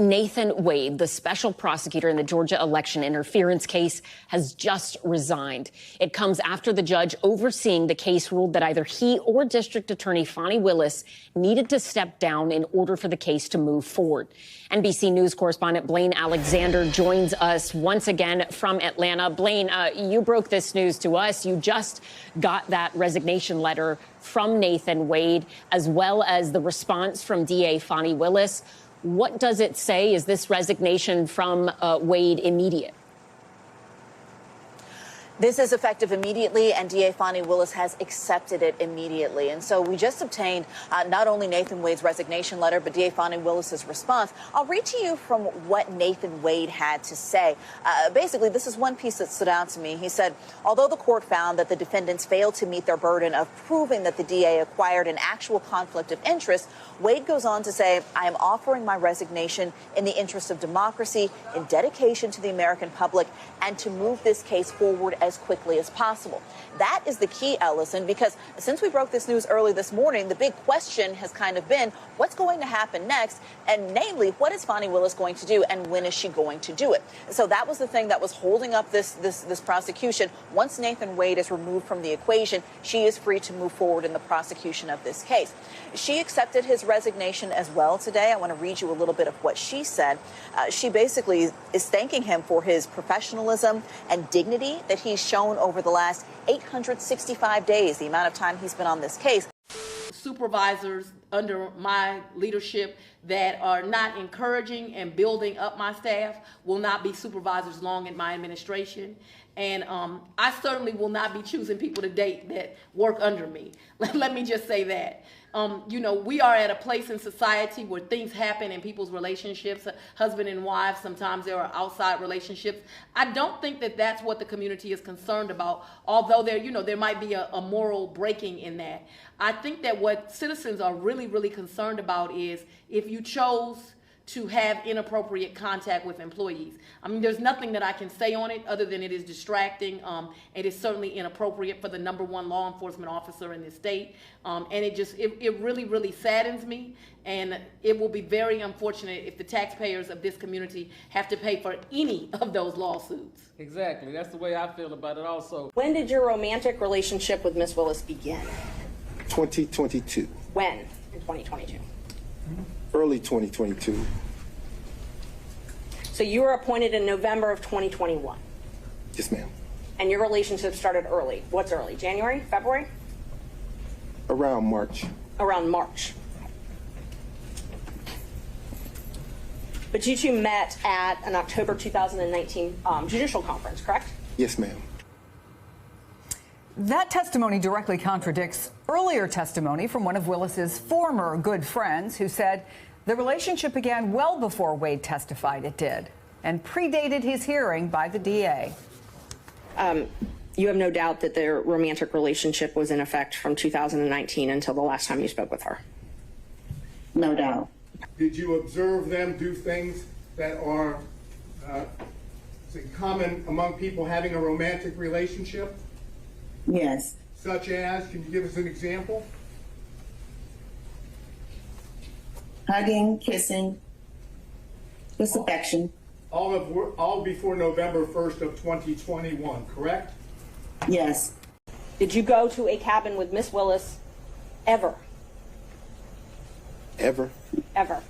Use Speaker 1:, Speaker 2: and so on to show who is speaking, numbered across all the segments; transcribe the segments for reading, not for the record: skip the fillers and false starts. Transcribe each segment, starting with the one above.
Speaker 1: Nathan Wade, the special prosecutor in the Georgia election interference case, has just resigned. It comes after the judge overseeing the case ruled that either he or District Attorney Fani Willis needed to step down in order for the case to move forward. NBC News correspondent Blaine Alexander joins us once again from Atlanta. Blaine, you broke this news to us. You just got that resignation letter from Nathan Wade, as well as the response from DA Fani Willis. What does it say? Is this resignation from Wade immediate?
Speaker 2: This is effective immediately, and DA Fani Willis has accepted it immediately. And so we just obtained not only Nathan Wade's resignation letter, but DA Fani Willis's response. I'll read to you from what Nathan Wade had to say. Basically, this is one piece that stood out to me. He said, although the court found that the defendants failed to meet their burden of proving that the DA acquired an actual conflict of interest, Wade goes on to say, I am offering my resignation in the interest of democracy, in dedication to the American public, and to move this case forward as quickly as possible. That is the key, Ellison, because since we broke this news early this morning, the big question has kind of been what's going to happen next, and namely, what is Fani Willis going to do, and when is she going to do it? So that was the thing that was holding up this prosecution. Once Nathan Wade is removed from the equation, she is free to move forward in the prosecution of this case. She accepted his resignation as well today. I want to read you a little bit of what she said. She basically is thanking him for his professionalism and dignity that he's shown over the last 865 days, the amount of time he's been on this case.
Speaker 3: Supervisors under my leadership that are not encouraging and building up my staff will not be supervisors long in my administration. And I certainly will not be choosing people to date that work under me. Let me just say that. You know, we are at a place in society where things happen in people's relationships, husband and wife. Sometimes there are outside relationships. I don't think that that's what the community is concerned about, although there might be a moral breaking in that. I think that what citizens are really, really concerned about is if you chose to have inappropriate contact with employees. I mean, there's nothing that I can say on it other than it is distracting. It is certainly inappropriate for the #1 law enforcement officer in this state. And it really, really saddens me. And it will be very unfortunate if the taxpayers of this community have to pay for any of those lawsuits.
Speaker 4: Exactly. That's the way I feel about it also.
Speaker 5: When did your romantic relationship with Miss Willis begin?
Speaker 6: 2022.
Speaker 5: When in 2022?
Speaker 6: Early 2022.
Speaker 5: So you were appointed in November of 2021.
Speaker 6: Yes, ma'am.
Speaker 5: And your relationship started early. What's early? January? February?
Speaker 6: Around March.
Speaker 5: Around March. But you two met at an October 2019 judicial conference, correct?
Speaker 6: Yes, ma'am.
Speaker 7: That testimony directly contradicts earlier testimony from one of Willis's former good friends who said the relationship began well before Wade testified it did and predated his hearing by the DA.
Speaker 5: You have no doubt that their romantic relationship was in effect from 2019 until the last time you spoke with her?
Speaker 8: No doubt.
Speaker 9: Did you observe them do things that are common among people having a romantic relationship?
Speaker 8: Yes.
Speaker 9: Such as, can you give us an example?
Speaker 8: Hugging, kissing, with affection.
Speaker 9: All before November 1st of 2021, correct?
Speaker 8: Yes.
Speaker 5: Did you go to a cabin with Miss Willis ever?
Speaker 6: Ever?
Speaker 5: Ever.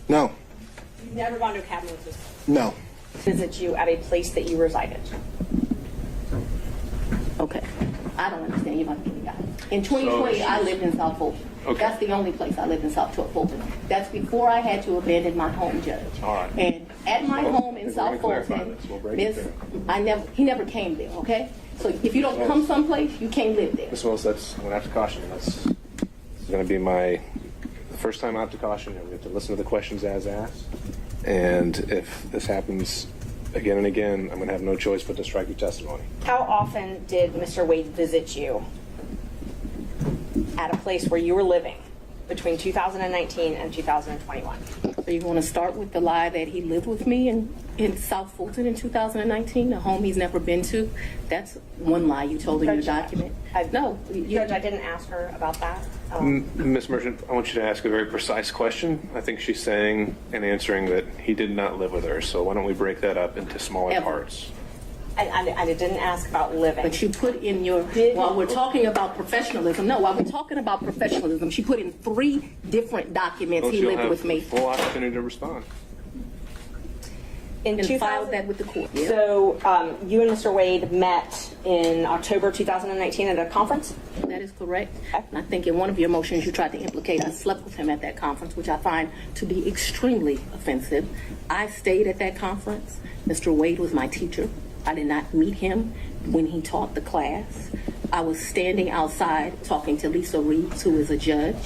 Speaker 6: No.
Speaker 5: You've never gone to a cabin with this?
Speaker 6: No.
Speaker 5: Visit you at a place that you resided?
Speaker 10: Okay. I don't understand you about to get In 2020, I lived in South Fulton. Okay. That's the only place I lived in South Fulton. That's before I had to abandon my home, Judge.
Speaker 11: All right.
Speaker 10: And at my home in South Fulton, he never came there, okay? So if you don't come someplace, you can't live there.
Speaker 11: Ms. Willis, I'm going to have to caution you. This is going to be my first time I have to caution you. We have to listen to the questions as asked. And if this happens again and again, I'm going to have no choice but to strike your testimony.
Speaker 5: How often did Mr. Wade visit you? at a place where you were living between 2019 and 2021.
Speaker 10: So you want to start with the lie that he lived with me in South Fulton in 2019, a home he's never been to? That's one lie you told in your document. No.
Speaker 5: Judge, I didn't ask her about that.
Speaker 11: Ms. Merchant, I want you to ask a very precise question. I think she's saying and answering that he did not live with her, so why don't we break that up into smaller parts?
Speaker 5: I didn't ask about living.
Speaker 10: But you put in your, while we're talking about professionalism, while we're talking about professionalism, she put in 3 different documents he lived with me.
Speaker 11: Full opportunity to respond.
Speaker 10: And filed that with the court. Yeah.
Speaker 5: So you and Mr. Wade met in October 2019 at a conference?
Speaker 10: That is correct. And I think in one of your motions you tried to implicate I slept with him at that conference, which I find to be extremely offensive. I stayed at that conference. Mr. Wade was my teacher. I did not meet him when he taught the class. I was standing outside talking to Lisa Reeves, who is a judge.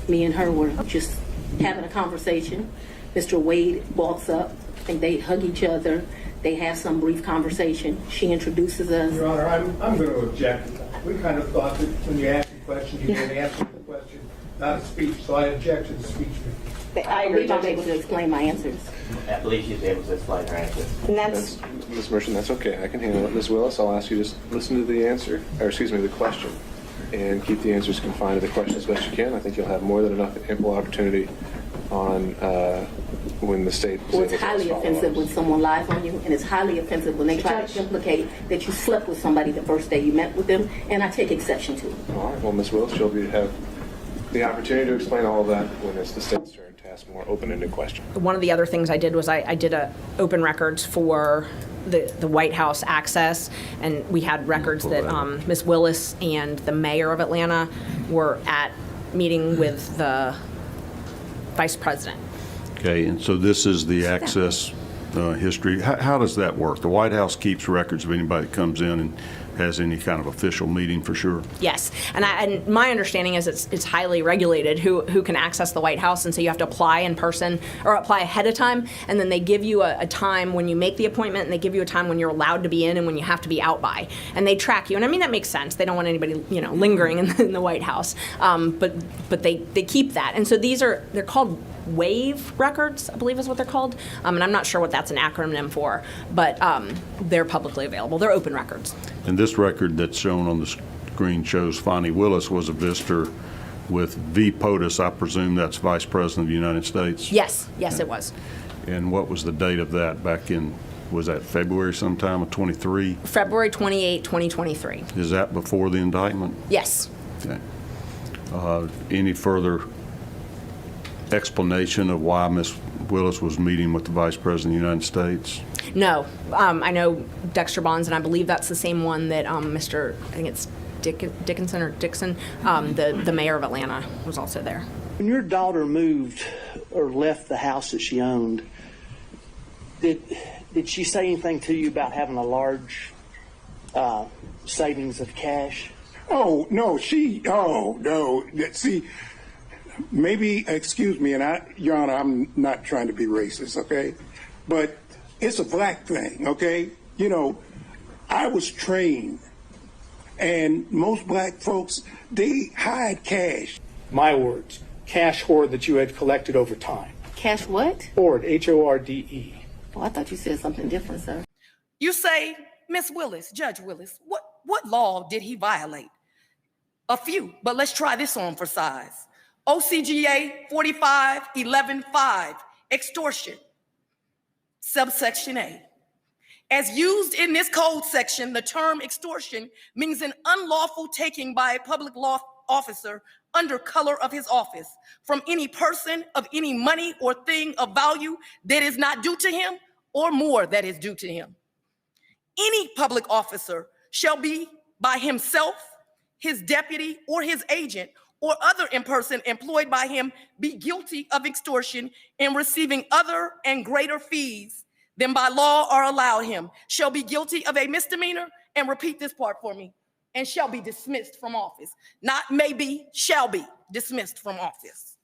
Speaker 10: Me and her were just having a conversation. Mr. Wade walks up, and they hug each other. They have some brief conversation. She introduces us.
Speaker 9: Your Honor, I'm going to object. We kind of thought that when you asked the question, you didn't answer the question, not a speech, so I object to the speech.
Speaker 10: I believe I'm able to explain my answers.
Speaker 12: I believe she's able to explain her answers.
Speaker 5: And that's
Speaker 11: Ms. Merchant, that's okay. I can handle it. Ms. Willis, I'll ask you to listen to the answer, or excuse me, the question, and keep the answers confined to the question as best you can. I think you'll have more than enough ample opportunity on when the state.
Speaker 10: Well, it's highly offensive when someone lies on you, and it's highly offensive when they try to implicate that you slept with somebody the first day you met with them, and I take exception to it.
Speaker 11: All right. Well, Ms. Willis, you'll have the opportunity to explain all of that when it's the state's turn to ask more open-ended questions.
Speaker 5: one of the other things I did was I did a open records for the White House access, and we had records that Ms. Willis and the mayor of Atlanta were at meeting with the vice president.
Speaker 13: Okay, and so this is the access history. How does that work? The White House keeps records of anybody that comes in and has any kind of official meeting for sure?
Speaker 5: Yes, and my understanding is it's highly regulated who can access the White House, and so you have to apply in person or apply ahead of time, and then they give you a time when you make the appointment, and they give you a time when you're allowed to be in and when you have to be out by, and they track you. And I mean that makes sense. They don't want anybody lingering in the White House, but they keep that, and so they're called WAVE records, I believe is what they're called, and I'm not sure what that's an acronym for, but they're publicly available. They're open records.
Speaker 13: And this record that's shown on the screen shows Fani Willis was a visitor with V. POTUS. I presume that's Vice President of the United States?
Speaker 5: Yes, it was.
Speaker 13: And what was the date of that back in, was that February sometime of 23?
Speaker 5: February 28, 2023.
Speaker 13: Is that before the indictment?
Speaker 5: Yes.
Speaker 13: Okay. Any further explanation of why Ms. Willis was meeting with the Vice President of the United States?
Speaker 5: No. I know Dexter Bonds, and I believe that's the same one that Mr. I think it's Dixon, the mayor of Atlanta, was also there.
Speaker 14: When your daughter moved or left the house that she owned, did she say anything to you about having a large savings of cash?
Speaker 6: Oh, no, see, maybe, excuse me, and Your Honor, I'm not trying to be racist, okay? But it's a black thing, okay? I was trained, and most black folks, they hide cash.
Speaker 9: My words, cash hoard that you had collected over time.
Speaker 10: Cash what?
Speaker 9: Hoard, H-O-R-D-E.
Speaker 10: Oh, I thought you said something different, sir.
Speaker 15: You say, Miss Willis, Judge Willis, what law did he violate? A few, but let's try this on for size. OCGA 45-11-5, extortion, subsection A. As used in this code section, the term extortion means an unlawful taking by a public law officer under color of his office from any person of any money or thing of value that is not due to him or more that is due to him. Any public officer shall be by himself, his deputy, or his agent, or other person employed by him be guilty of extortion in receiving other and greater fees than by law are allowed him, shall be guilty of a misdemeanor, and repeat this part for me, and shall be dismissed from office. Not maybe, shall be dismissed from office.